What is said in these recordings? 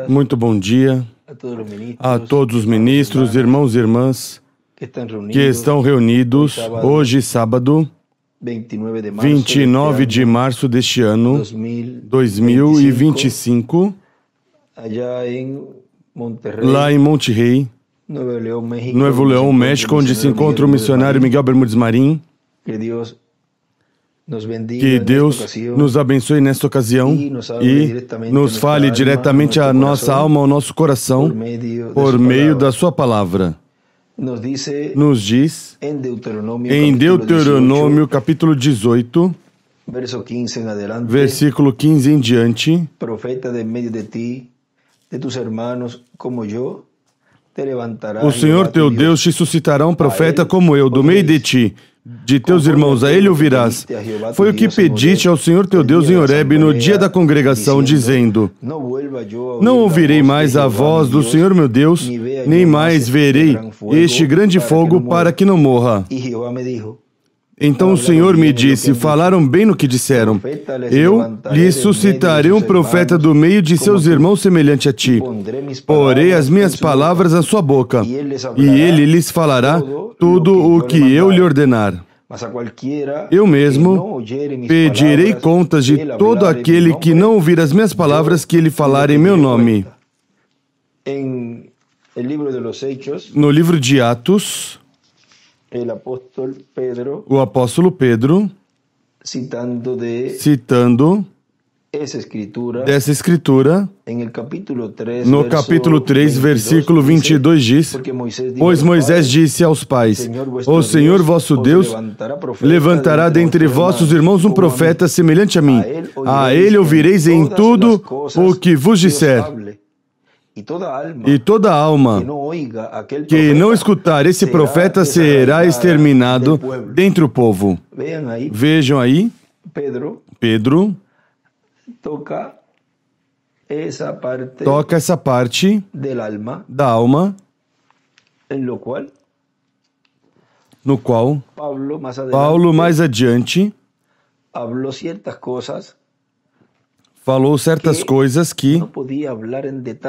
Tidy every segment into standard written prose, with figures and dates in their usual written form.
Muito bom dia a todos os ministros, irmãos e irmãs que estão reunidos hoje, sábado, 29 de março deste ano, 2025, lá em Monterrey, Nuevo León, México, onde se encontra o missionário Miguel Bermúdez Marín. Que Deus nos abençoe nesta ocasião e nos fale diretamente à nossa alma, ao nosso coração, por meio da sua palavra. Nos diz em Deuteronômio capítulo 18, versículo 15 em diante: o Senhor teu Deus te suscitará um profeta como eu, do meio de ti. De teus irmãos a ele ouvirás. Foi o que pediste ao Senhor teu Deus em Horebe no dia da congregação, dizendo: não ouvirei mais a voz do Senhor meu Deus, nem mais verei este grande fogo para que não morra. Então o Senhor me disse: falaram bem no que disseram. Eu lhe suscitarei um profeta do meio de seus irmãos semelhante a ti. Porei as minhas palavras na sua boca, e ele lhes falará tudo o que eu lhe ordenar. Eu mesmo pedirei contas de todo aquele que não ouvir as minhas palavras que ele falar em meu nome. No livro de Atos, o apóstolo Pedro, citando dessa escritura, no capítulo 3, versículo 22 diz: pois Moisés disse aos pais: o Senhor vosso Deus levantará dentre vossos irmãos um profeta semelhante a mim. A ele ouvireis em tudo o que vos disser. E toda alma que não escutar esse profeta será exterminado dentre o povo. Vejam aí, Pedro toca essa parte da alma, no qual Paulo mais adiante falou certas coisas que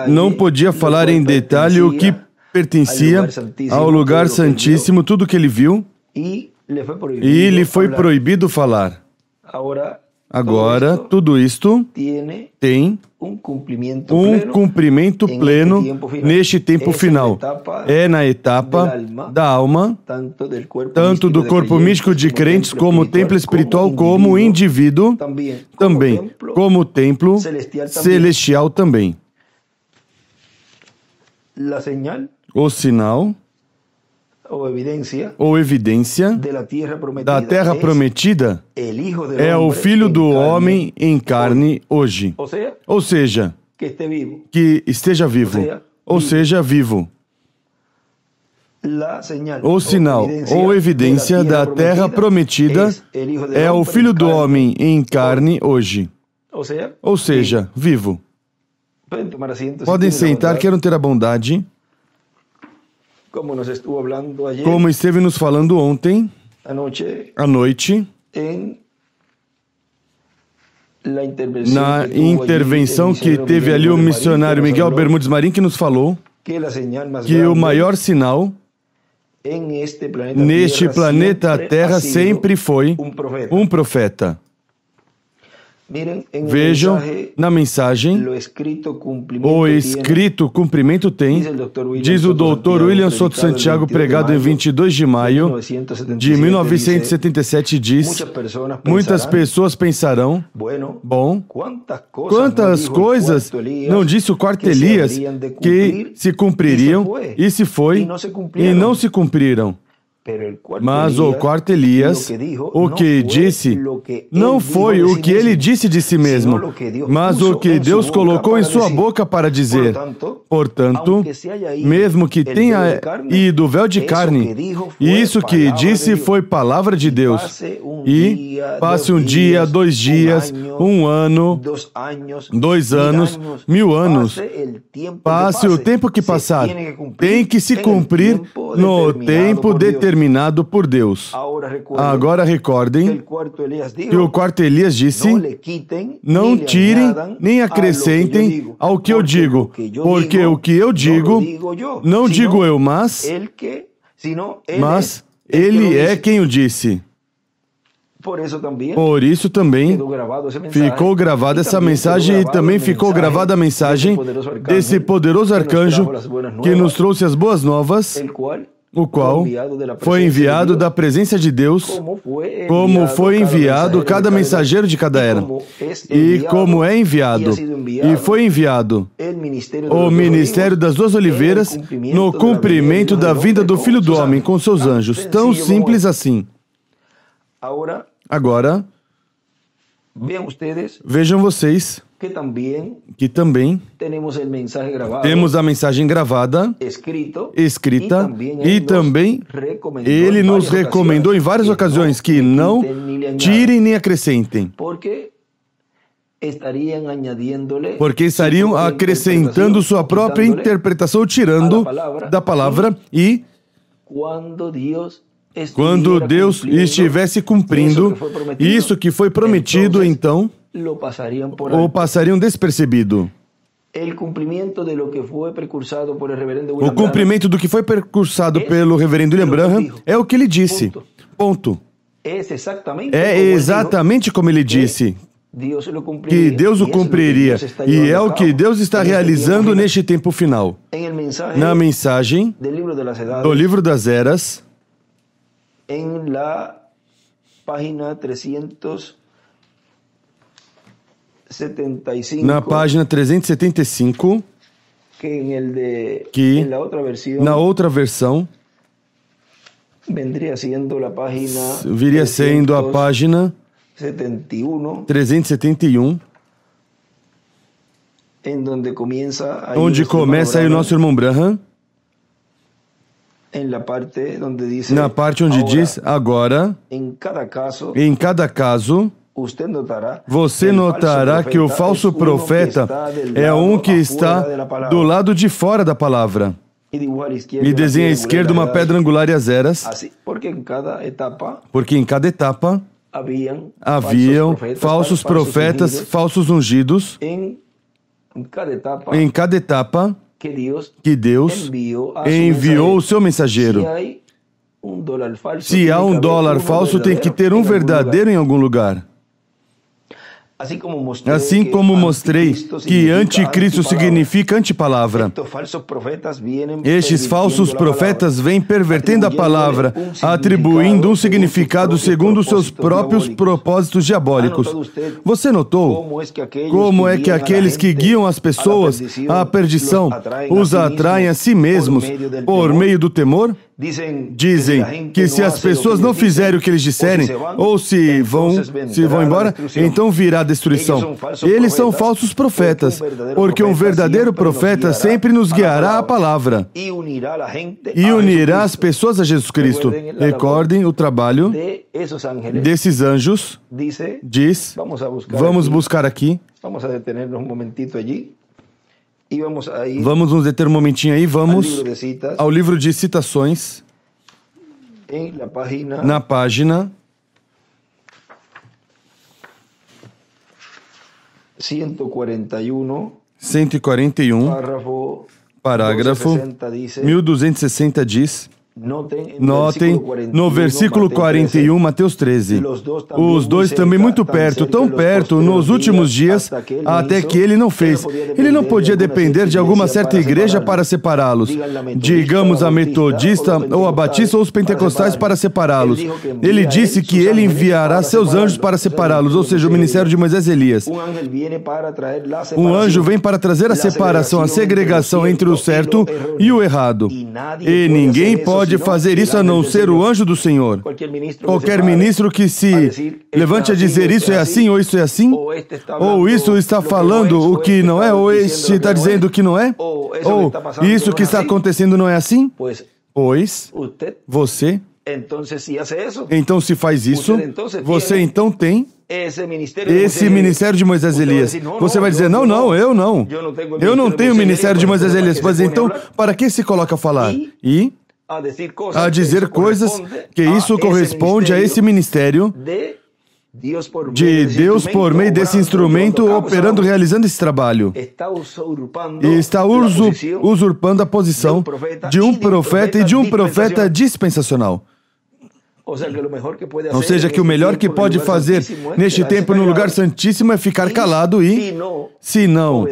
não podia falar em detalhe o que pertencia ao lugar santíssimo, tudo que ele viu, e lhe foi proibido falar. Agora, tudo isto tem um cumprimento pleno neste tempo final. É na etapa da alma, tanto do corpo místico de crentes, como templo espiritual, como indivíduo também, como templo celestial também. O sinal ou evidência da terra prometida é o Filho do Homem em carne hoje. Ou seja, que esteja vivo. Ou seja, vivo. O sinal ou evidência da terra prometida é o Filho do Homem em carne hoje. Ou seja, vivo. Podem sentar, quero ter a bondade. Como esteve nos falando ontem, à noite, na intervenção que teve ali o missionário Miguel Bermúdez Marín, que nos falou que o maior sinal neste planeta Terra sempre foi um profeta. Vejam na mensagem, o escrito cumprimento tem, diz o Dr. William Soto Santiago, pregado em 22 de maio de 1977, diz: muitas pessoas pensarão, bom, quantas coisas não disse o quarto Elias que se cumpririam, e se foi, e não se cumpriram. Mas o quarto Elias, o que disse, não foi o que ele disse de si mesmo, mas o que Deus colocou em sua boca para dizer. Portanto, mesmo que tenha ido o véu de carne, isso que disse foi palavra de Deus. E passe um dia, 2 dias, 1 ano, 2 anos, 1000 anos. Passe o tempo que passar. Tem que se cumprir no tempo determinado por Deus. Agora recordem que o quarto Elias disse: não tirem nem acrescentem ao que eu digo, porque o que eu digo, não digo eu, mas ele é quem o disse. Por isso também ficou gravada essa mensagem e também ficou gravada a mensagem desse poderoso arcanjo que nos trouxe as boas novas, o qual foi enviado da presença de Deus, como foi enviado cada mensageiro de cada era, e como é enviado, e foi enviado o ministério das duas oliveiras no cumprimento da vinda do Filho do Homem com seus anjos, tão simples assim. Agora, vejam vocês que também temos a mensagem gravada, escrita, e também ele nos recomendou em várias ocasiões que não tirem nem acrescentem, porque estariam acrescentando sua própria interpretação, tirando da palavra, e quando Deus estivesse cumprindo isso que foi prometido, então o passariam despercebido. O cumprimento do que foi precursado pelo reverendo William Branham é o que ele disse. Ponto. É exatamente como ele disse, que Deus o cumpriria, e é o que Deus está realizando neste tempo final. Na mensagem do Livro das Eras, na página 375, que na outra versão viria sendo a página 371, onde começa aí o nosso irmão Branham, na parte onde diz: agora, em cada caso, você notará que o falso profeta é um que está do lado de fora da palavra. E desenha à esquerda uma pedra angular e as eras, porque em cada etapa haviam falsos profetas, falsos ungidos. Em cada etapa que Deus enviou o seu mensageiro. Se há um dólar falso, tem que ter um verdadeiro em algum lugar. Assim como mostrei que anticristo significa antipalavra. Estes falsos profetas vêm pervertendo a palavra, atribuindo um significado segundo os seus próprios propósitos diabólicos. Você notou como é que aqueles que guiam as pessoas à perdição os atraem a si mesmos por meio do temor? Dizem que se as pessoas não fizerem o que eles disserem, ou se vão embora, então virá destruição. Eles são falsos profetas, porque um verdadeiro profeta sempre nos guiará à palavra e unirá as pessoas a Jesus Cristo. Recordem o trabalho desses anjos. Diz, vamos buscar aqui. Vamos nos deter um momentinho aí, vamos ao livro de citações, na página 141, parágrafo 1260 diz: notem no versículo 41, Mateus 13. Os dois também muito perto, tão perto, nos últimos dias, até que ele não fez. Ele não podia depender de alguma certa igreja para separá-los. Digamos a metodista, ou a batista, ou os pentecostais para separá-los. Ele disse que ele enviará seus anjos para separá-los, ou seja, o ministério de Moisés e Elias. Um anjo vem para trazer a separação, a segregação entre o certo e o errado. E ninguém pode fazer isso a não ser o anjo do Senhor. Qualquer ministro que se levante a dizer isso é assim, ou isso é assim, ou isso está falando o que não é, ou este está dizendo o que não é, ou isso que está acontecendo não é assim, pois você, então se faz isso, você então tem esse ministério de Moisés e Elias. Você vai dizer, não, eu não tenho o ministério de Moisés e Elias. Mas então, para que se coloca a falar? E a dizer coisas que isso corresponde a esse ministério de Deus por meio desse instrumento operando, realizando esse trabalho. E está usurpando a posição de um profeta e de um profeta dispensacional. Ou seja, que o melhor que pode fazer neste tempo no lugar santíssimo é ficar calado e, se não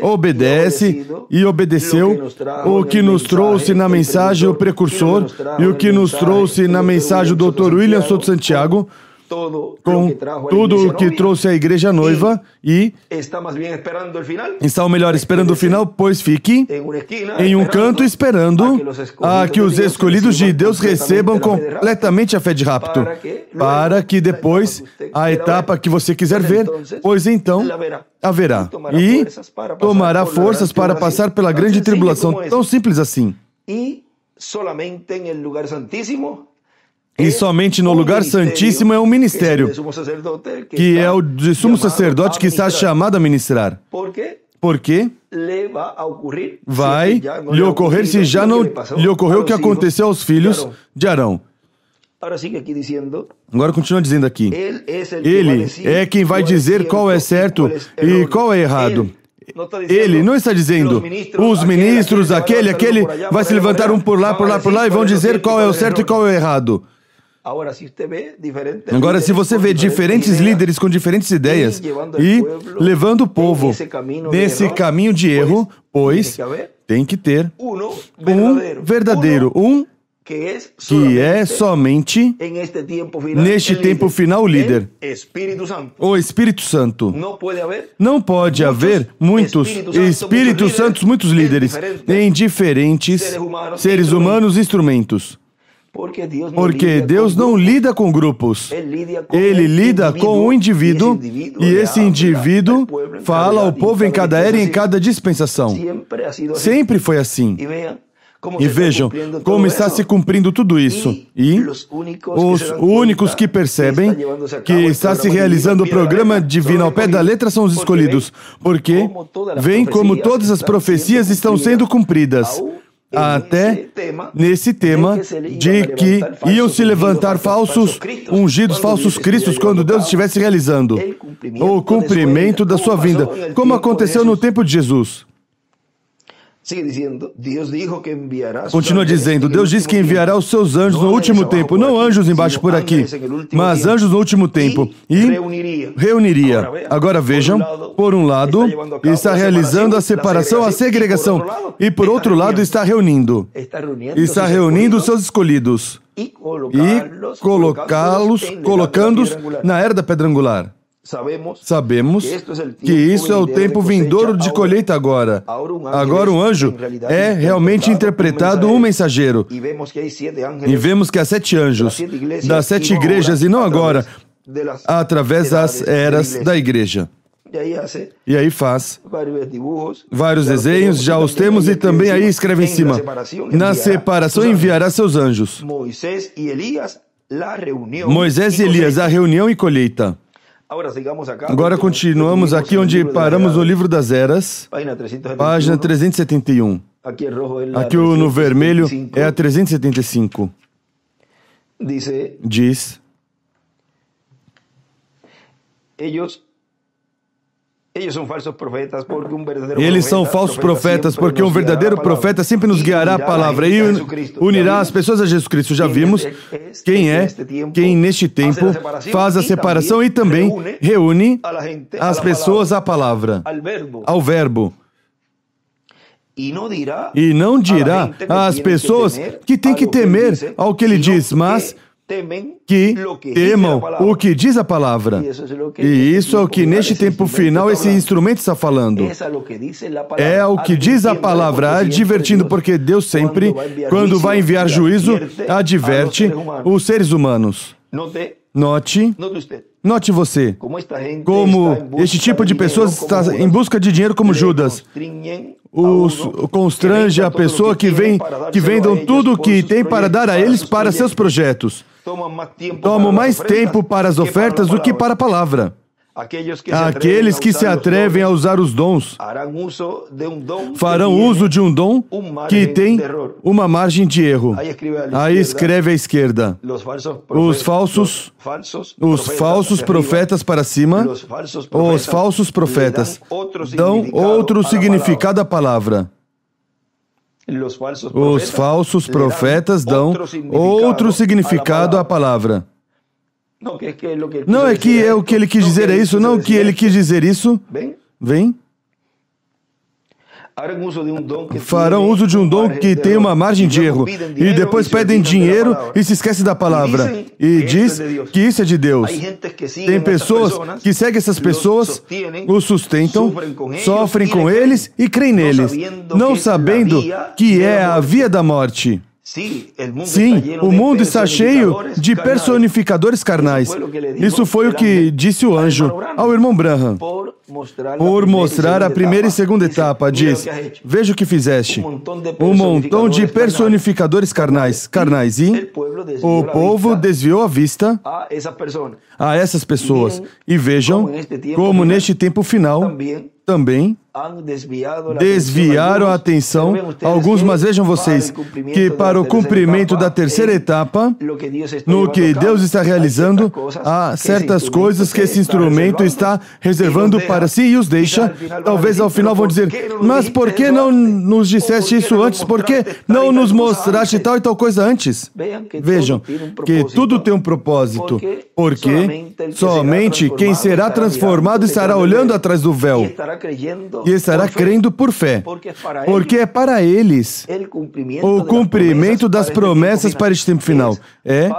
obedece e obedeceu o que nos trouxe na mensagem o precursor e o que nos trouxe na mensagem o Dr. William Souto Santiago, com tudo o que trouxe a igreja noiva, e está o melhor esperando o final, pois fique em um canto esperando a que os escolhidos de Deus recebam completamente a fé de rapto, para que depois a etapa que você quiser ver, pois então haverá e tomará forças para passar pela grande tribulação, tão simples assim. E somente no lugar santíssimo é um ministério, que é o de sumo sacerdote que está chamado a ministrar. Porque vai lhe ocorrer, se já não lhe ocorreu, o que aconteceu aos filhos de Arão. Agora continua dizendo aqui. Ele é quem vai dizer qual é certo e qual é errado. Ele não está dizendo, os ministros, aquele, vai se levantar um por lá, e vão dizer qual é o certo e qual é o errado. Agora, se você vê diferentes líderes com diferentes ideias e levando o povo nesse caminho de erro, pois tem que ter um verdadeiro, que é somente neste tempo final o líder, o Espírito Santo. Não pode haver muitos Espíritos Santos, muitos líderes em diferentes seres humanos, instrumentos. Porque Deus não lida com grupos. Ele lida com um indivíduo, e esse indivíduo fala ao povo em cada era e em cada dispensação. Sempre foi assim. E vejam como está se cumprindo tudo isso. E os únicos que percebem que está se realizando o programa divino ao pé da letra são os escolhidos. Porque veem como todas as profecias estão sendo cumpridas. Até nesse tema de que iam se levantar falsos ungidos, falsos cristos, quando Deus estivesse realizando o cumprimento da sua vinda, como aconteceu no tempo de Jesus. Continua dizendo, Deus diz que enviará os seus anjos no último tempo, não anjos embaixo por aqui, mas anjos no último tempo, e reuniria. Agora vejam, por um lado, está realizando a separação, a segregação, e por outro lado está reunindo os seus escolhidos, e colocando-os na era da pedra angular. Sabemos que isso é o tempo vindouro de colheita agora. Agora o anjo é realmente interpretado um mensageiro. E vemos que há 7 anjos das 7 igrejas, e não agora, através das eras da igreja. E aí faz vários desenhos, já os temos, e também aí escreve em cima, na separação enviará seus anjos. Moisés e Elias, a reunião e colheita. Agora continuamos aqui onde paramos no livro das eras, página 371. Aqui no vermelho é a 375. Diz: eles são falsos profetas, porque um verdadeiro profeta sempre nos guiará a palavra e unirá as pessoas a Jesus Cristo. Já vimos quem neste tempo faz a separação e também reúne as pessoas à palavra, ao verbo. E não dirá às pessoas que têm que temer ao que ele diz, mas que temam o que diz a palavra. E isso é o que neste tempo final esse instrumento está falando. É o que diz a palavra, advertindo, porque Deus sempre, quando vai enviar juízo, adverte os seres humanos. Note você, como este tipo de pessoas está em busca de dinheiro como Judas. Constrange a pessoa que vendam tudo o que tem para dar a eles para seus projetos. Tomam mais tempo para as ofertas do que para a palavra. Aqueles que se atrevem a usar os dons farão uso de um dom que tem uma margem de erro. Aí escreve à esquerda: os falsos profetas para cima, os falsos profetas dão outro significado à palavra. Os falsos profetas dão outro significado à palavra. Não é que o que ele quis dizer é isso, não que ele quis dizer isso. Vem. Farão uso de um dom que tem uma margem de erro. E depois pedem dinheiro e se esquecem da palavra. E diz que isso é de Deus. Tem pessoas que seguem essas pessoas, os sustentam, sofrem com eles e creem neles, não sabendo que é a via da morte. Sim, o mundo está cheio de personificadores carnais. Isso foi o que disse o anjo ao irmão Branham. Por mostrar a primeira e segunda etapa, diz: veja o que fizeste. Um montão de personificadores carnais. E o povo desviou a vista a essas pessoas. E vejam como neste tempo final também desviaram a atenção alguns, mas vejam vocês que para o cumprimento da terceira etapa, no que Deus está realizando, há certas coisas que esse instrumento está reservando para si e os deixa. Talvez ao final vão dizer: mas por que não nos disseste isso antes? Por que não nos mostraste tal e tal coisa antes? Vejam que tudo tem um propósito, porque somente quem será transformado estará olhando atrás do véu e estará crendo por fé, porque é para eles o cumprimento das promessas para este tempo final. É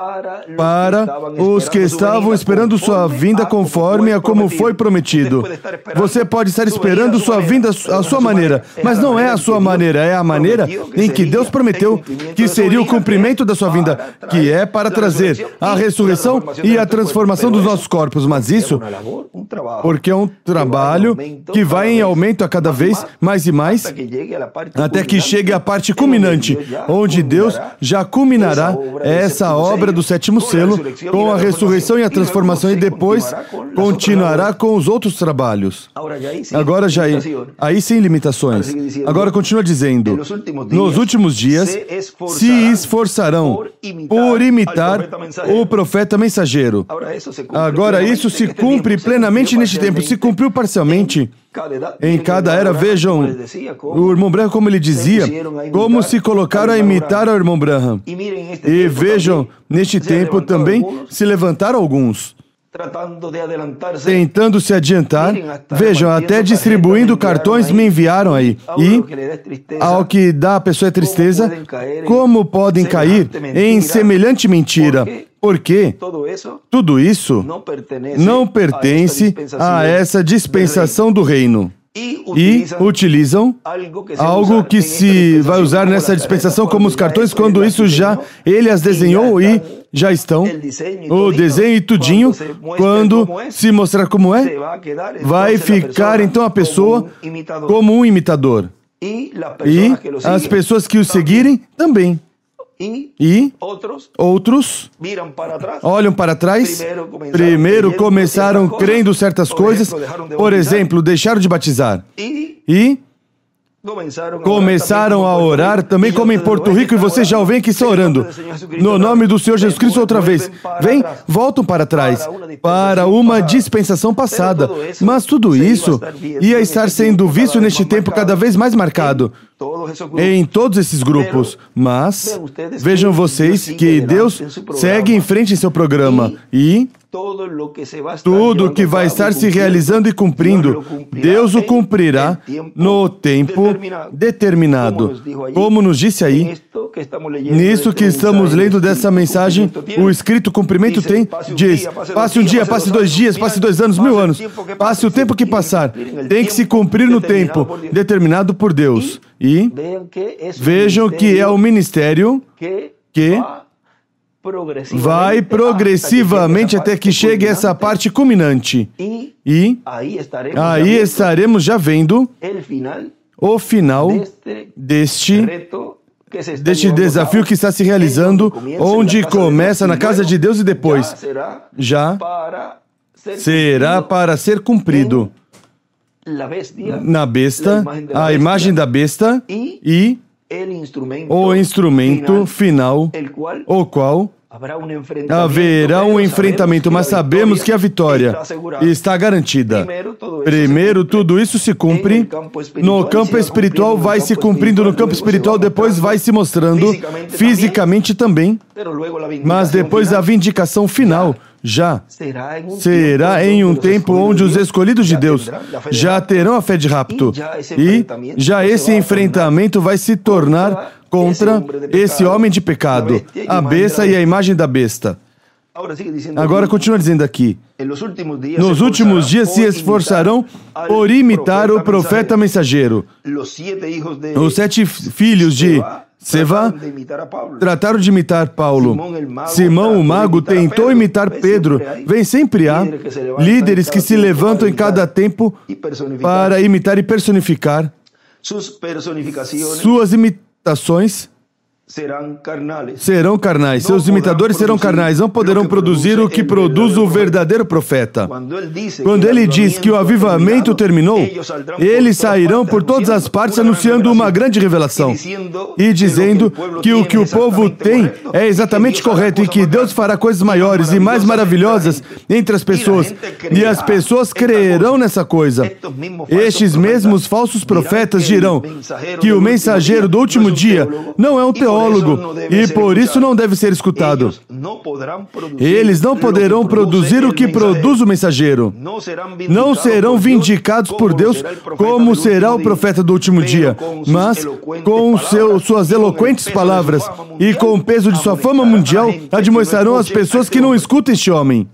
para os que estavam esperando sua vinda conforme a como foi prometido. Você pode estar esperando sua vinda à sua maneira, mas não é a sua maneira, é a maneira em que Deus prometeu que seria o cumprimento da sua vinda, que é para trazer a ressurreição e a transformação dos nossos corpos. Mas isso porque é um trabalho que vai em aumento a cada vez mais e mais, até que chegue a parte culminante, onde Deus já culminará essa obra do sétimo selo com a ressurreição e a transformação, e depois continuará com os outros trabalhos. Agora já aí sem limitações. Agora continua dizendo: nos últimos dias se esforçarão por imitar o profeta mensageiro. Agora isso se cumpre plenamente neste tempo. Se cumpriu parcialmente em cada era. Vejam o irmão Branham como ele dizia, como se colocaram a imitar ao irmão Branham. E vejam, neste tempo também se levantaram alguns tentando se adiantar. Vejam, até distribuindo cartões me enviaram aí. E ao que dá a pessoa é tristeza, como podem cair em semelhante mentira? Porque tudo isso não pertence a essa dispensação do reino. E utilizam algo que se vai usar nessa dispensação como os cartões, quando isso já ele as desenhou e já estão. O desenho e tudinho, quando se mostrar como é, vai ficar então a pessoa como um imitador. E as pessoas que o seguirem também. E outros olham para trás. Primeiro começaram crendo certas coisas, por exemplo, deixaram de batizar. E começaram a orar também, como em Porto Rico, e vocês já ouvem que estão orando no nome do Senhor Jesus Cristo outra vez. Voltam para trás, para uma dispensação passada. Mas tudo isso ia estar sendo visto neste tempo cada vez mais marcado em todos esses grupos. Mas vejam vocês que Deus segue em frente em seu programa, e tudo que vai estar se realizando e cumprindo, Deus o cumprirá no tempo determinado. Como nos disse aí, nisso que estamos lendo dessa mensagem, o escrito cumprimento diz: passe um dia, passe 2 dias, passe 2 anos, 1000 anos, passe o tempo que passar, tem que se cumprir no tempo determinado por Deus. E vejam que é o ministério que vai progressivamente até que chegue essa parte culminante. E aí estaremos já vendo o final deste desafio que está se realizando, onde começa na casa de Deus e depois já será para ser cumprido na besta, a imagem da besta e o instrumento final, o qual haverá um enfrentamento, mas sabemos que a vitória está garantida. Primeiro, tudo isso se cumpre no campo espiritual, vai se cumprindo no campo espiritual, depois vai se mostrando fisicamente também. Mas depois a vindicação final já será em um tempo onde os escolhidos de Deus já terão a fé de rapto. E já esse enfrentamento vai se tornar contra esse homem de pecado, a besta e a imagem da besta. Agora continua dizendo aqui: nos últimos dias se esforçarão por imitar o profeta mensageiro. Os 7 filhos de Seva trataram de imitar Paulo. Simão, o mago, tentou imitar Pedro. Vem sempre há líderes que se levantam em cada tempo para imitar e personificar. Suas imitações serão carnais. Seus imitadores serão carnais. Não poderão produzir o que produz o verdadeiro profeta. Quando ele diz que o avivamento terminou, eles sairão por todas as partes anunciando uma grande revelação e dizendo que o povo tem é exatamente correto e que Deus fará coisas maiores e mais maravilhosas entre as pessoas. E as pessoas crerão nessa coisa. Estes mesmos falsos profetas dirão que o mensageiro do último dia não é um teólogo e por isso não deve ser escutado. Eles não poderão produzir o que produz o mensageiro. Não serão vindicados por Deus como será o profeta do último dia, mas com suas eloquentes palavras e com o peso de sua fama mundial, admoestarão as pessoas que não escutam este homem.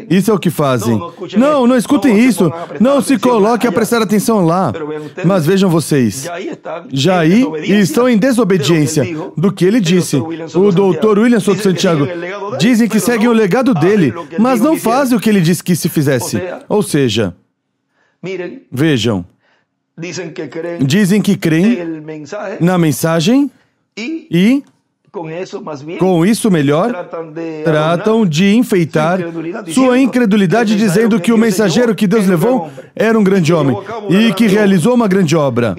Isso é o que fazem. Não escutem isso. Não se coloquem a prestar atenção lá. Mas vejam vocês, já aí estão em desobediência do que ele disse. O Dr. William Souto Santiago dizem que seguem o legado dele, mas não fazem o que ele disse que se fizesse. Ou seja, vejam, dizem que creem na mensagem e com isso melhor, tratam de enfeitar sua incredulidade dizendo que o mensageiro que Deus levou era um grande homem e que realizou uma grande obra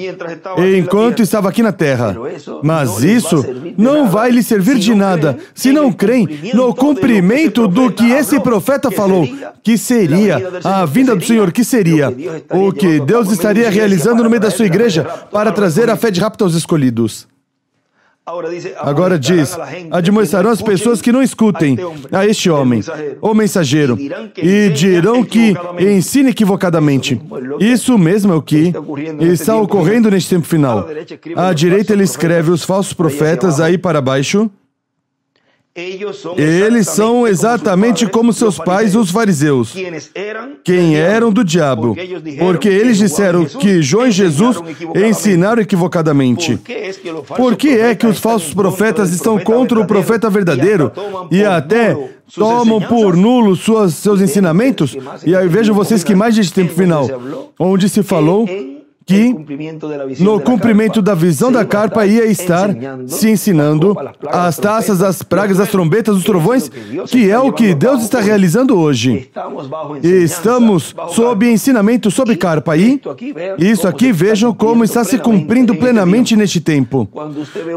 enquanto estava aqui na terra. Mas isso não vai lhe servir de nada se não creem no cumprimento do que esse profeta falou, que seria a vinda do Senhor, que seria o que Deus estaria realizando no meio da sua igreja para trazer a fé de rapto aos escolhidos. Agora diz, admoestarão as pessoas que não escutem a este homem, o mensageiro, e dirão que ensina equivocadamente. Isso mesmo é o que está ocorrendo neste tempo final. À direita ele escreve os falsos profetas, aí para baixo. Eles são exatamente como seus pais, os fariseus, quem eram do diabo, porque eles disseram que João e Jesus ensinaram equivocadamente. Por que é que os falsos profetas estão contra o profeta verdadeiro e até tomam por nulos seus ensinamentos? E aí vejam vocês que mais deste tempo final, onde se falou que no cumprimento da visão da carpa ia estar se ensinando as taças, as pragas, as trombetas, os trovões, que é o que Deus está realizando hoje. Estamos sob ensinamento, sob carpa. E isso aqui, vejam como está se cumprindo plenamente neste tempo.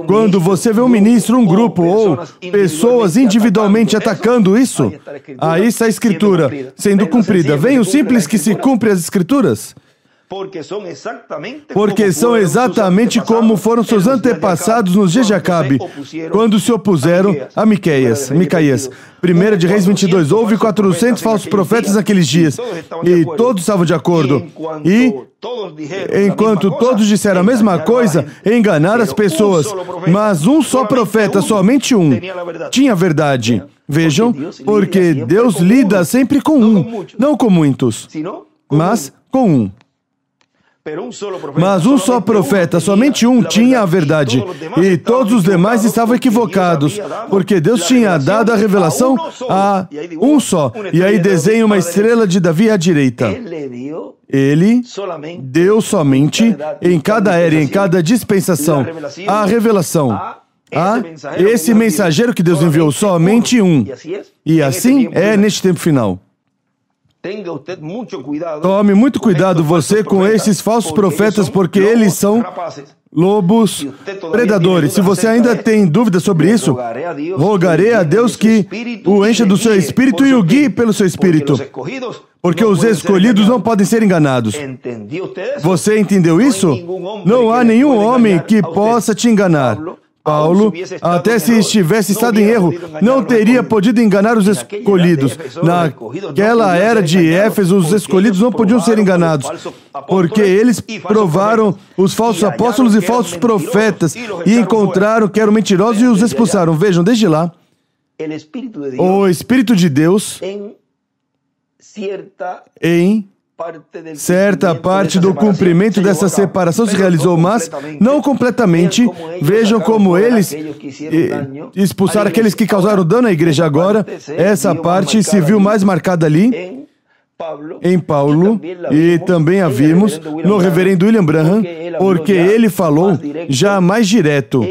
Quando você vê um ministro, um grupo ou pessoas individualmente atacando isso, aí está a Escritura sendo cumprida. Vem o simples que se cumpre as Escrituras. Porque são exatamente como foram seus antepassados nos dias de Acabe, quando se opuseram a Micaías. 1 de Reis 22. Houve 400 falsos profetas naqueles dias, e todos estavam de acordo. E, enquanto todos disseram a mesma coisa, enganaram as pessoas. Mas um só profeta, somente um, tinha a verdade. Vejam, porque Deus lida sempre com um, não com muitos, mas com um. Mas um só profeta, somente um, tinha a verdade, e todos os demais estavam equivocados, porque Deus tinha dado a revelação a um só. E aí desenha uma estrela de Davi à direita. Ele deu somente, em cada era e em cada dispensação, a revelação a esse mensageiro que Deus enviou, somente um. E assim é neste tempo final. Tome muito cuidado você com esses falsos profetas, porque eles são lobos predadores. Se você ainda tem dúvidas sobre isso, rogarei a Deus que o encha do seu espírito e o guie pelo seu espírito, porque os escolhidos não podem ser enganados. Você entendeu isso? Não há nenhum homem que possa te enganar. Paulo, até se estivesse estado em erro, não teria podido enganar os escolhidos. Naquela era de Éfeso, os escolhidos não podiam ser enganados, porque eles provaram os falsos apóstolos e falsos profetas e encontraram que eram mentirosos e os expulsaram. Vejam, desde lá, o Espírito de Deus, em certa parte do cumprimento dessa separação se realizou, mas não completamente. Vejam como eles expulsaram aqueles que causaram dano à igreja. Agora, essa parte se viu mais marcada ali, em Paulo, e também a vimos no reverendo William Branham, porque ele falou já mais direto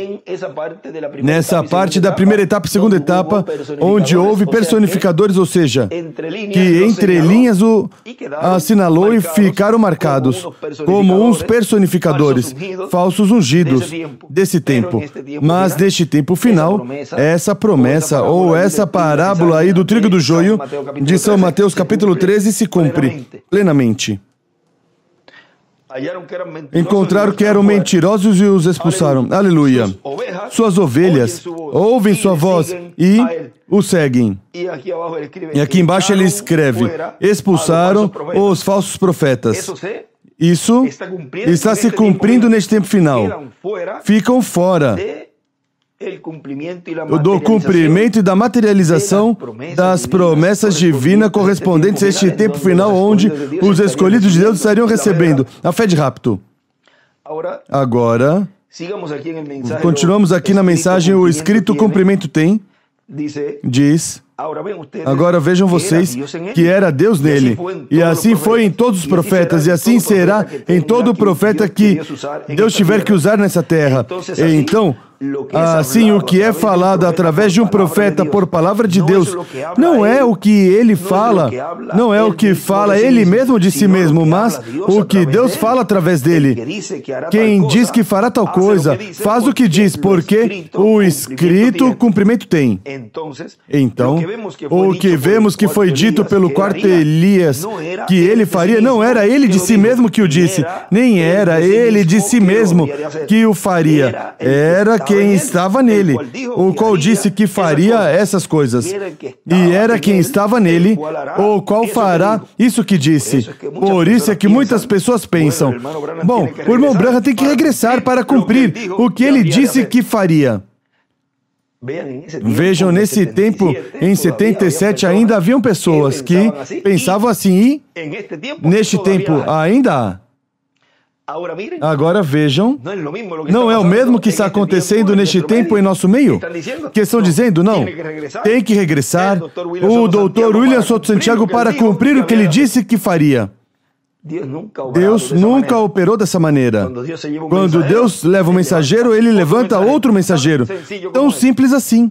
nessa parte da primeira etapa e segunda etapa, onde houve personificadores, ou seja, que entre linhas o assinalou e ficaram marcados como uns personificadores, falsos ungidos desse tempo. Mas neste tempo final, essa promessa ou essa parábola aí do trigo e do joio de São Mateus capítulo 13 se cumpre plenamente. Encontraram que eram mentirosos e os expulsaram. Aleluia. Suas ovelhas ouvem sua voz e o seguem. E aqui embaixo ele escreve: expulsaram os falsos profetas. Isso está se cumprindo neste tempo final. Ficam fora do cumprimento e da materialização das promessas divinas correspondentes a este tempo final, onde os escolhidos de Deus estariam recebendo a fé de rapto. Agora, continuamos aqui na mensagem: o escrito cumprimento tem, diz. Agora vejam vocês que era Deus nele, e assim foi em todos os profetas, e assim será em todo profeta que Deus tiver que usar nessa terra. Então, assim, o que é falado através de um profeta por palavra de Deus não é o que ele fala, não é o que fala ele mesmo de si mesmo, mas o que Deus fala através dele. Quem diz que fará tal coisa, faz o que diz, porque o escrito cumprimento tem. Então, o que vemos que foi dito pelo quarto Elias que ele faria, não era ele de si mesmo que o disse, nem era ele de si mesmo que o faria, era quem estava nele, o qual disse que faria essas coisas. E era quem estava nele, o qual fará isso que disse. Por isso é que muitas pessoas pensam: bom, o irmão Branham tem que regressar para cumprir o que ele disse que faria. Vejam, nesse tempo, em 77, ainda haviam pessoas que pensavam assim, e neste tempo ainda há. Agora vejam, não é o mesmo que está acontecendo neste tempo em nosso meio? Que estão dizendo, não, tem que regressar o Dr. William Soto Santiago para cumprir o que ele disse que faria. Deus nunca operou dessa maneira. Quando Deus leva um mensageiro, ele levanta outro mensageiro. Tão simples assim.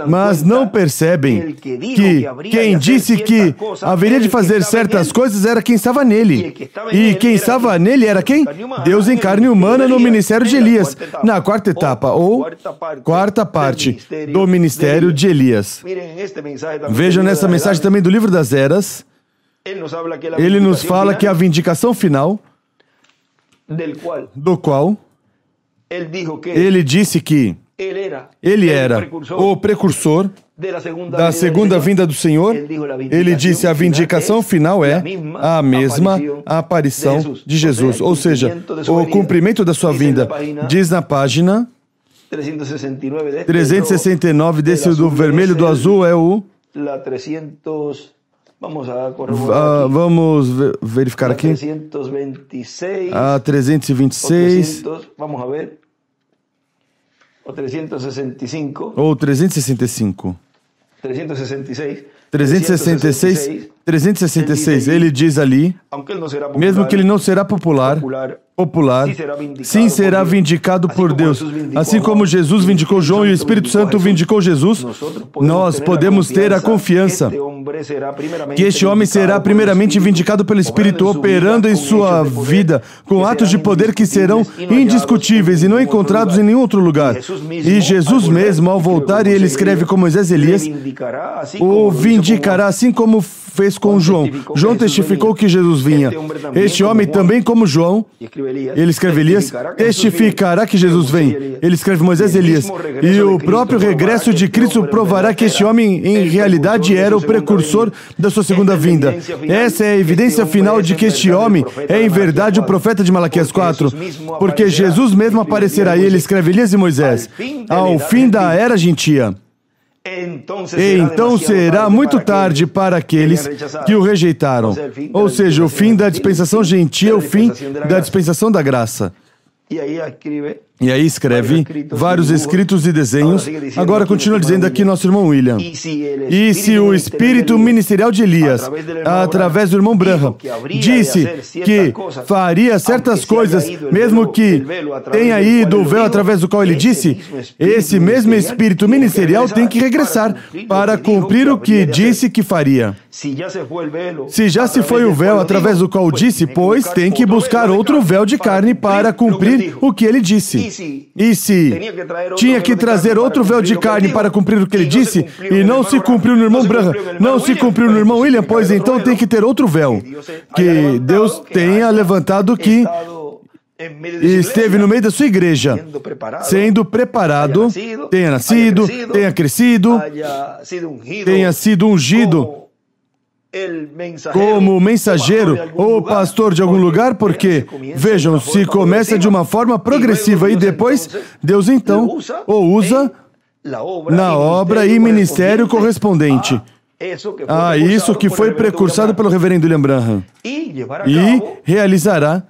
Mas não percebem que quem disse que haveria de fazer certas coisas era quem estava nele. E quem estava nele era quem? Deus em carne humana no ministério de Elias, na quarta etapa, ou quarta parte do ministério de Elias. Vejam nessa mensagem também do livro das Eras. Ele nos fala que a vindicação final, do qual ele disse que ele era o precursor da segunda vinda do Senhor. Ele disse: a vindicação final é a mesma aparição de Jesus, ou seja, o cumprimento da sua vinda. Diz na página 369 desse do vermelho, do azul é o... Vamos verificar aqui. A 326. Vamos a ver. O 365. Ou 365. 366. 366 366, ele diz ali, mesmo que ele não será popular, sim será vindicado por Deus. Assim como Jesus vindicou João e o Espírito Santo vindicou Jesus, nós podemos ter a confiança que este homem será primeiramente vindicado pelo Espírito, operando em sua vida com atos de poder que serão indiscutíveis e não encontrados em nenhum outro lugar. E Jesus mesmo, ao voltar, e ele escreve com Moisés e Elias, o vindicará assim como fez com João. João testificou que Jesus vinha. Este homem também, como João, ele escreve Elias, testificará que Jesus vem. Ele escreve Moisés e Elias. E o próprio regresso de Cristo provará que este homem, em realidade, era o precursor da sua segunda vinda. Essa é a evidência final de que este homem é, em verdade, o profeta de Malaquias 4. Porque Jesus mesmo aparecerá, e ele escreve Elias e Moisés, ao fim da era gentia. Então será muito tarde para aqueles que o rejeitaram. Ou seja, o fim da dispensação gentia, o fim da dispensação da graça. E aí escreve vários escritos e desenhos. Agora continua dizendo aqui nosso irmão William. E se o espírito ministerial de Elias, através do irmão Branham, disse que faria certas coisas, mesmo que tenha ido o véu através do qual ele disse, esse mesmo espírito ministerial tem que regressar para cumprir o que disse que faria. Se já se foi o véu através do qual disse, pois tem que buscar outro véu de carne para cumprir o que ele disse. E se tinha que trazer outro véu de carne para cumprir o que ele disse, e não se cumpriu no irmão Branham, não se cumpriu no irmão William, pois então tem que ter outro véu. Que Deus tenha levantado que esteve no meio da sua igreja, sendo preparado, tenha nascido, tenha crescido, tenha sido ungido como mensageiro ou pastor de algum lugar, porque, vejam, se começa de uma forma progressiva e depois Deus então o usa na obra e ministério correspondente. Isso que foi precursado pelo reverendo William Branham. E realizará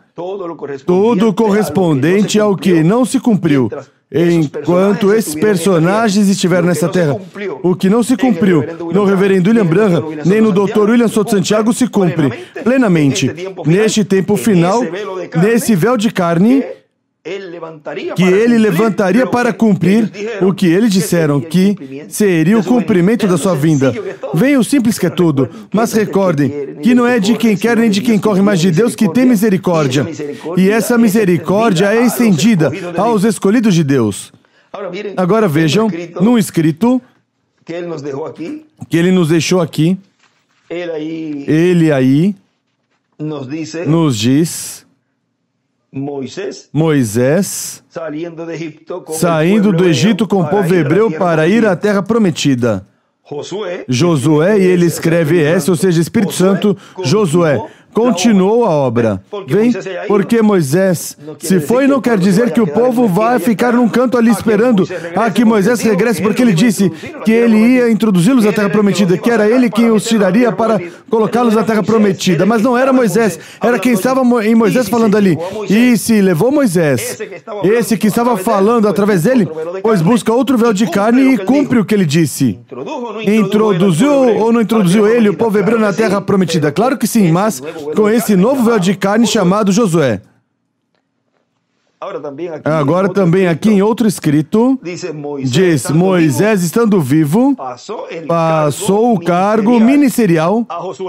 todo correspondente ao que não se cumpriu. Enquanto esses personagens estiveram nessa terra, o que não se cumpriu no reverendo William Branham, nem no Dr. William Soto Santiago se cumpre plenamente. Neste tempo final, nesse véu de carne, que ele levantaria para cumprir o que eles disseram que seria o cumprimento da sua vinda. Vem o simples que é tudo, mas recordem que não é de quem quer nem de quem corre, mas de Deus que tem misericórdia. E essa misericórdia é estendida aos escolhidos de Deus. Agora vejam, num escrito que ele nos deixou aqui, ele aí nos diz: Moisés saindo do Egito com o povo hebreu para ir à terra prometida. Josué, e ele escreve ES, ou seja, Espírito Santo, Josué, continuou a obra. Vem, porque Moisés se foi, não quer dizer que o povo vai ficar num canto ali esperando a que Moisés regresse, porque ele disse que ele ia introduzi-los à terra prometida, que era ele quem os tiraria para colocá-los na terra prometida. Mas não era Moisés, era quem estava em Moisés falando ali. E se levou Moisés, esse que estava falando através dele, pois busca outro véu de carne e cumpre o que ele disse. Introduziu ou não introduziu ele, o povo hebreu, na terra prometida? Claro que sim, mas com esse novo véu de carne chamado Josué. Agora também aqui em outro escrito, diz, Moisés estando vivo, passou o cargo ministerial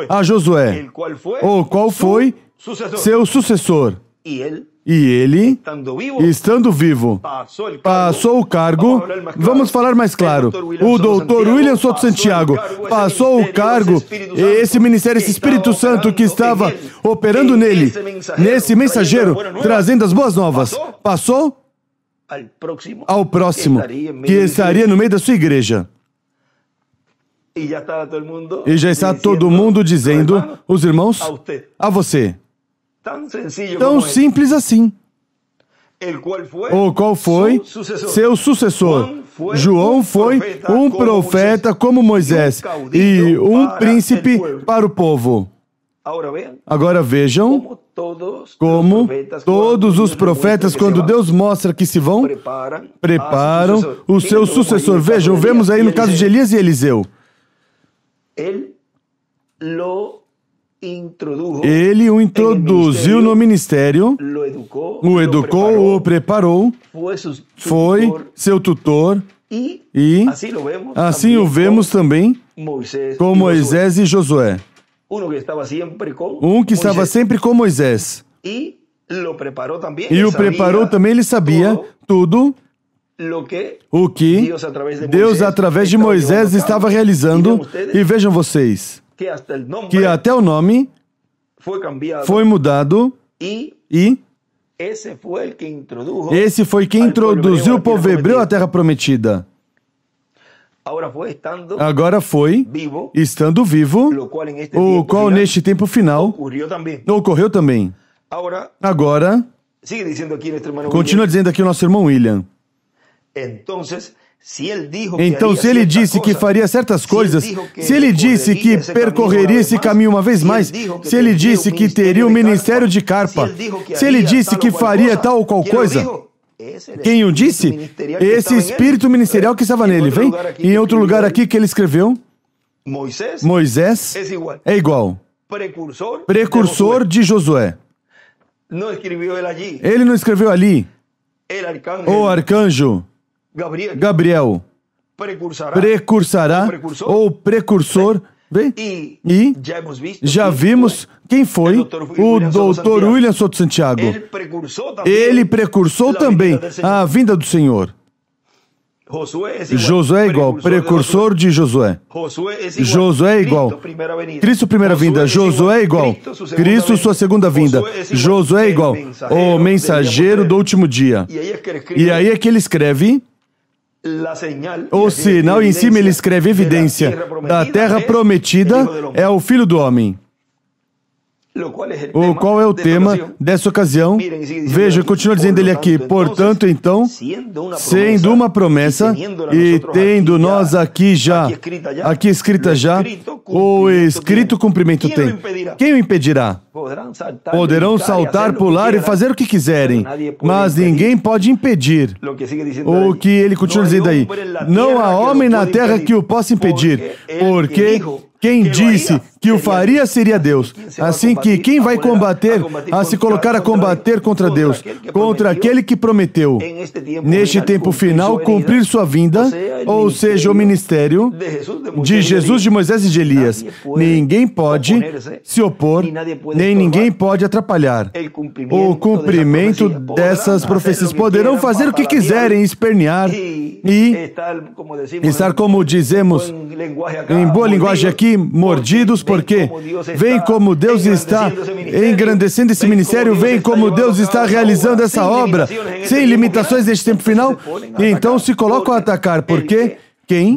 a Josué, o qual foi seu sucessor. E ele, estando vivo, passou o cargo, vamos falar mais claro, o Dr. William Soto Santiago passou o cargo, esse ministério, esse Espírito Santo que estava operando nele, nesse mensageiro, trazendo as boas novas, passou ao próximo, que estaria no meio da sua igreja. E já está todo mundo dizendo, os irmãos, a você. Tão simples assim. O qual foi seu sucessor. João foi um profeta como Moisés e um príncipe para o povo. Agora vejam como todos os profetas, quando Deus mostra que se vão, preparam o seu sucessor. Vejam, vemos aí no caso de Elias e Eliseu. Ele o introduziu no ministério, o educou, o preparou, foi seu tutor, e assim o vemos também com Moisés e Josué. Um que estava sempre com Moisés. E o preparou também, ele sabia tudo o que Deus, através de Moisés, estava realizando. E vejam vocês, que até o nome foi mudado, e esse foi quem introduziu o povo hebreu à terra prometida. Agora foi, estando vivo, o qual neste tempo final ocorreu também. Agora, continua dizendo aqui o nosso irmão William. Então, se ele disse que faria certas coisas, se ele disse que percorreria esse caminho uma vez mais, se ele disse que teria um ministério de carpa, se ele disse que faria tal ou qual coisa, quem o disse? Esse espírito ministerial que estava nele. Vem em outro lugar aqui que ele escreveu. Moisés é igual. Precursor de Josué. Ele não escreveu ali. O arcanjo Gabriel precursará, ou precursor. E já vimos quem foi o doutor William Souto Santiago. Ele precursou também a vinda do Senhor. Josué é igual, precursor de Josué. Josué é igual, Cristo primeira vinda. Josué é igual, Cristo sua segunda vinda. Josué é igual, o mensageiro do último dia. E aí é que ele escreve o sinal, e em cima ele escreve evidência da terra prometida é o Filho do Homem. O qual é o tema dessa ocasião? Veja, continua dizendo ele aqui. Portanto, então, sendo uma promessa, e tendo nós aqui escrita já, o escrito cumprimento tem. Quem o impedirá? Poderão saltar, pular e fazer o que quiserem, mas ninguém pode impedir. O que ele continua dizendo aí? Não há homem na terra que o possa impedir, porque quem disse que o faria seria Deus. Assim que quem vai combater, a se colocar a combater contra Deus, contra aquele que prometeu, neste tempo final, cumprir sua vinda, ou seja, o ministério de Jesus, de Moisés e de Elias. Ninguém pode se opor, nem ninguém pode atrapalhar o cumprimento dessas profecias. Poderão fazer o que quiserem, espernear e estar, como dizemos em boa linguagem aqui, mordidos, porque veem como Deus está engrandecendo esse ministério, veem como Deus está realizando essa obra, sem limitações neste tempo final, e então se colocam a atacar, porque quem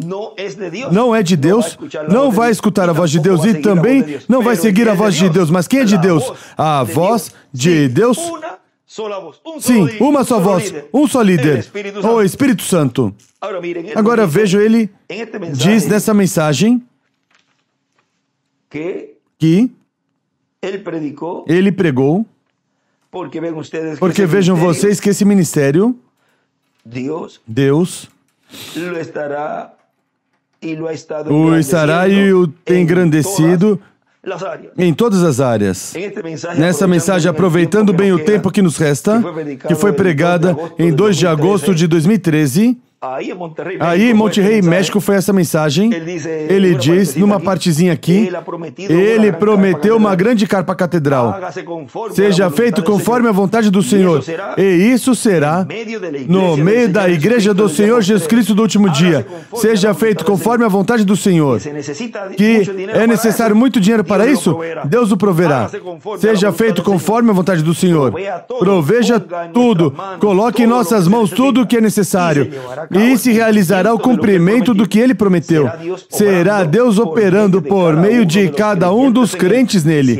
não é de Deus não vai escutar a voz de Deus, e também não vai seguir a voz de Deus. Mas quem é de Deus? A voz de Deus. Sim, uma só voz, um só líder, o Espírito Santo. Agora vejo ele diz nessa mensagem que ele pregou, porque vejam vocês que esse ministério, Deus o estará e o tem engrandecido em todas as áreas. Nessa mensagem, aproveitando bem o tempo que nos resta, que foi pregada em 2 de agosto de 2013, aí em Monterrey, México, foi essa mensagem. Ele diz, numa partezinha aqui, ele prometeu uma grande carpa catedral. Seja feito conforme a vontade do Senhor. E isso será no meio da igreja do Senhor Jesus Cristo do último dia. Seja feito conforme a vontade do Senhor. Que é necessário muito dinheiro para isso? Deus o proverá. Seja feito conforme a vontade do Senhor. Proveja tudo. Coloque em nossas mãos tudo o que é necessário. E se realizará o cumprimento do que ele prometeu. Será Deus operando por meio de cada um dos crentes nele.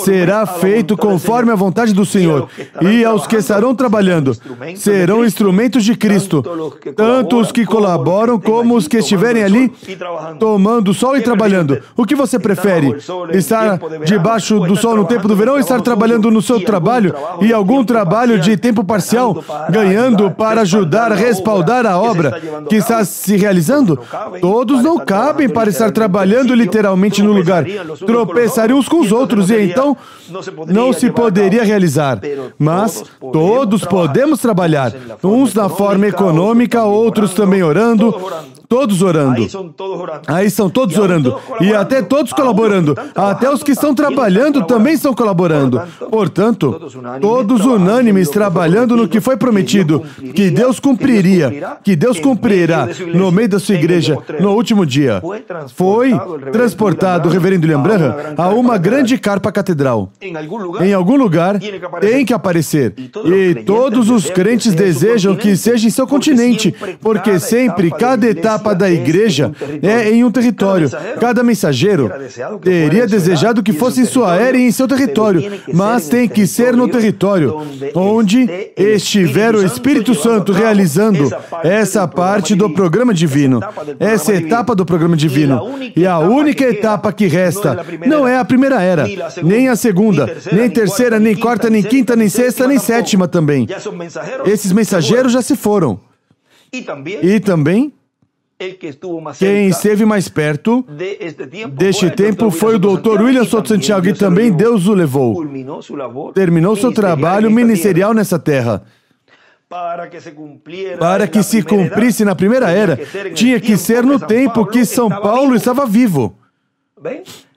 Será feito conforme a vontade do Senhor. E aos que estarão trabalhando, serão instrumentos de Cristo. Tanto os que colaboram como os que estiverem ali tomando sol e trabalhando. O que você prefere? Estar debaixo do sol no tempo do verão ou estar trabalhando no seu trabalho e algum trabalho de tempo parcial, ganhando para ajudar a respaldar a obra que está se realizando, todos não cabem para estar trabalhando literalmente no lugar. Tropeçariam uns com os outros e então não se poderia realizar. Mas todos podemos trabalhar, uns na forma econômica, outros também orando, todos orando. Aí são todos orando. E até todos colaborando. Até os que estão trabalhando também estão colaborando. Portanto, todos unânimes trabalhando no que foi prometido, que Deus cumpriria, que Deus cumprirá no meio da sua igreja no último dia. Foi transportado o reverendo William Branham a uma grande carpa catedral. Em algum lugar tem que aparecer. E todos os crentes desejam que seja em seu continente, porque sempre cada etapa da igreja é em um território. Cada mensageiro teria desejado que fosse em sua era e em seu território, mas tem que ser no território onde estiver o Espírito Santo realizando essa parte do programa divino, essa etapa do programa divino. E a única etapa que resta não é a primeira era, nem a segunda, nem terceira, nem quarta, nem quinta, nem sexta, nem sétima também. Esses mensageiros já se foram. E também quem esteve mais perto deste tempo foi o Dr. William Soto Santiago, e também Deus o levou. Terminou seu trabalho ministerial nessa terra. Para que se cumprisse na primeira era, tinha que ser no tempo que São Paulo estava vivo.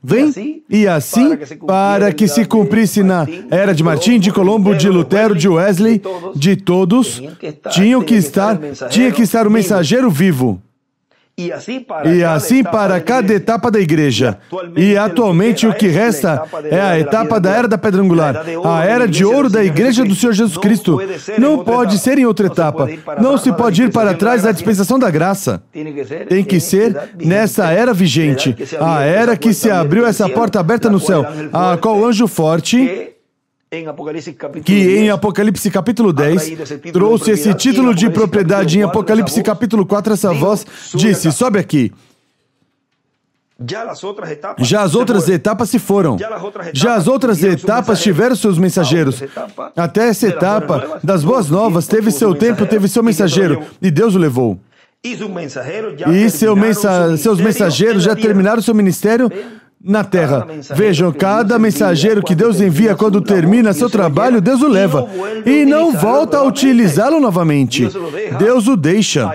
Vem? E assim, para que se cumprisse na era de Martim, de Colombo, de Lutero, de Wesley, de todos, tinha que estar o mensageiro vivo. E assim para cada etapa da igreja. E atualmente o que resta é a etapa da era da pedra angular, a era de ouro da igreja do Senhor Jesus Cristo. Não pode ser em outra etapa. Não se pode ir para trás da dispensação da graça. Tem que ser nessa era vigente, a era que se abriu essa porta aberta no céu, a qual o anjo forte, que em Apocalipse capítulo 10 trouxe esse título de propriedade, em Apocalipse capítulo 4 essa voz disse: sobe aqui. Já as outras etapas se foram. Já as outras etapas tiveram seus mensageiros. Até essa etapa das boas novas teve seu tempo, teve seu mensageiro, e Deus o levou. E seus mensageiros já terminaram seu ministério na terra. Vejam, cada mensageiro que Deus envia quando termina seu trabalho, Deus o leva. E não volta a utilizá-lo novamente. Deus o deixa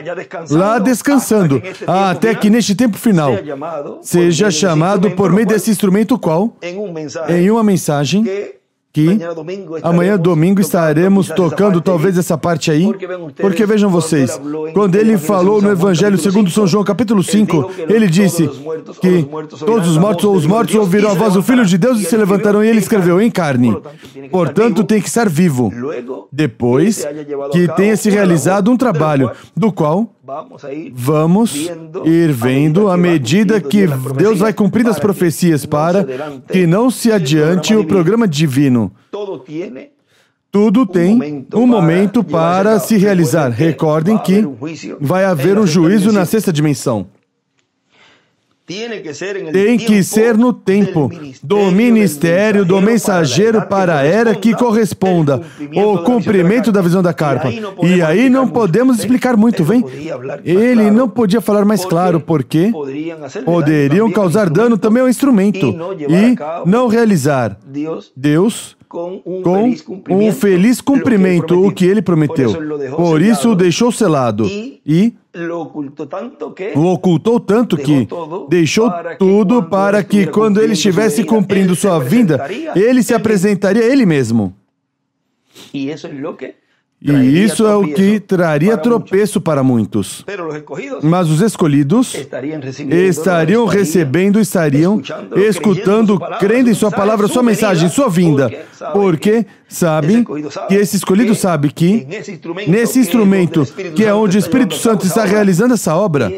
lá descansando, até que neste tempo final seja chamado por meio desse instrumento qual? Em uma mensagem que amanhã domingo estaremos tocando talvez essa parte aí, porque vejam vocês, quando ele falou no Evangelho segundo São João capítulo 5, ele disse que todos os mortos ouvirão a voz do Filho de Deus e se levantarão, e ele escreveu em carne. Portanto, tem que estar vivo. Depois que tenha se realizado um trabalho, do qual vamos ir vendo à medida que Deus vai cumprindo as profecias para que não se adiante o programa divino. Tudo tem um momento para se realizar. Recordem que vai haver um juízo na sexta dimensão. Tem que ser no tempo do ministério do mensageiro para a era que corresponda ao cumprimento da visão da carpa. E aí não podemos explicar muito, vem? Ele não podia falar mais claro, porque poderiam causar dano também ao instrumento e não realizar Deus com um feliz cumprimento o que ele prometeu. Por isso o deixou selado e o ocultou tanto que deixou tudo para que quando ele estivesse cumprindo sua vinda, ele se apresentaria ele mesmo. E isso é o que traria tropeço para muitos. Mas os escolhidos estariam recebendo, estariam escutando, crendo em sua palavra, sua mensagem, sua vinda. Porque sabem que esse escolhido sabe que nesse instrumento, que é onde o Espírito Santo está realizando essa obra,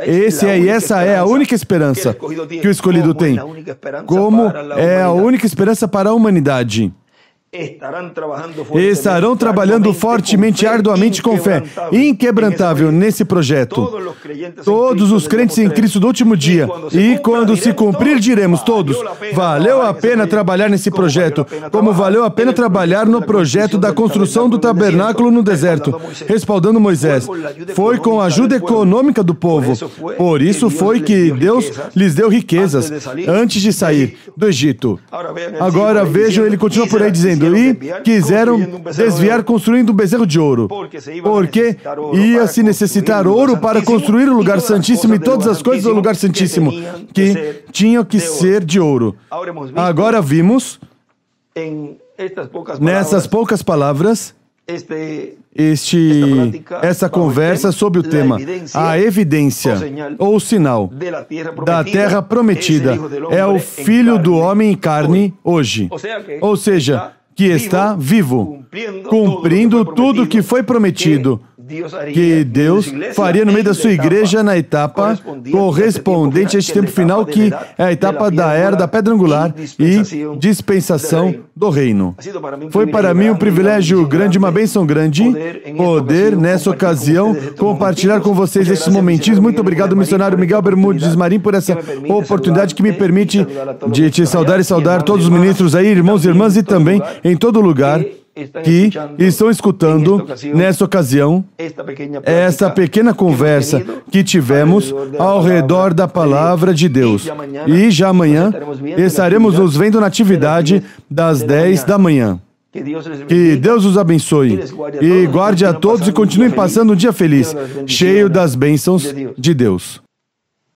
essa é a única esperança que o escolhido tem. Como é a única esperança para a humanidade. estarão trabalhando fortemente e arduamente com fé inquebrantável nesse projeto. Todos os crentes em Cristo do último dia. E quando se cumprir, diremos todos: valeu a pena trabalhar nesse projeto, como valeu a pena trabalhar no projeto da construção do tabernáculo no deserto, respaldando Moisés. Foi com a ajuda econômica do povo. Por isso foi que Deus lhes deu riquezas antes de sair do Egito. Agora vejam, ele continua por aí dizendo: e quiseram desviar construindo um bezerro de ouro, porque ia-se necessitar ouro para construir o lugar santíssimo e todas as coisas do lugar santíssimo, que tinham que ser de ouro. Agora vimos, nessas poucas palavras, essa conversa sobre o tema, a evidência ou sinal da terra prometida é o Filho do Homem em carne hoje. Ou seja, que está vivo, cumprindo tudo o que foi prometido, que Deus faria no meio da sua igreja na etapa correspondente a este tempo final, que é a etapa da era da pedra angular e dispensação do reino. Foi para mim um privilégio grande, uma bênção grande, poder, nessa ocasião, compartilhar com vocês esses momentinhos. Muito obrigado, missionário Miguel Bermudes Marim, por essa oportunidade que me permite de te saudar e saudar todos os ministros aí, irmãos e irmãs, e também em todo lugar que estão escutando nessa ocasião essa pequena conversa que tivemos ao redor da palavra de Deus. E já amanhã estaremos nos vendo na atividade das 10 da manhã. Que Deus os abençoe e guarde a todos e continue passando um dia feliz, cheio das bênçãos de Deus.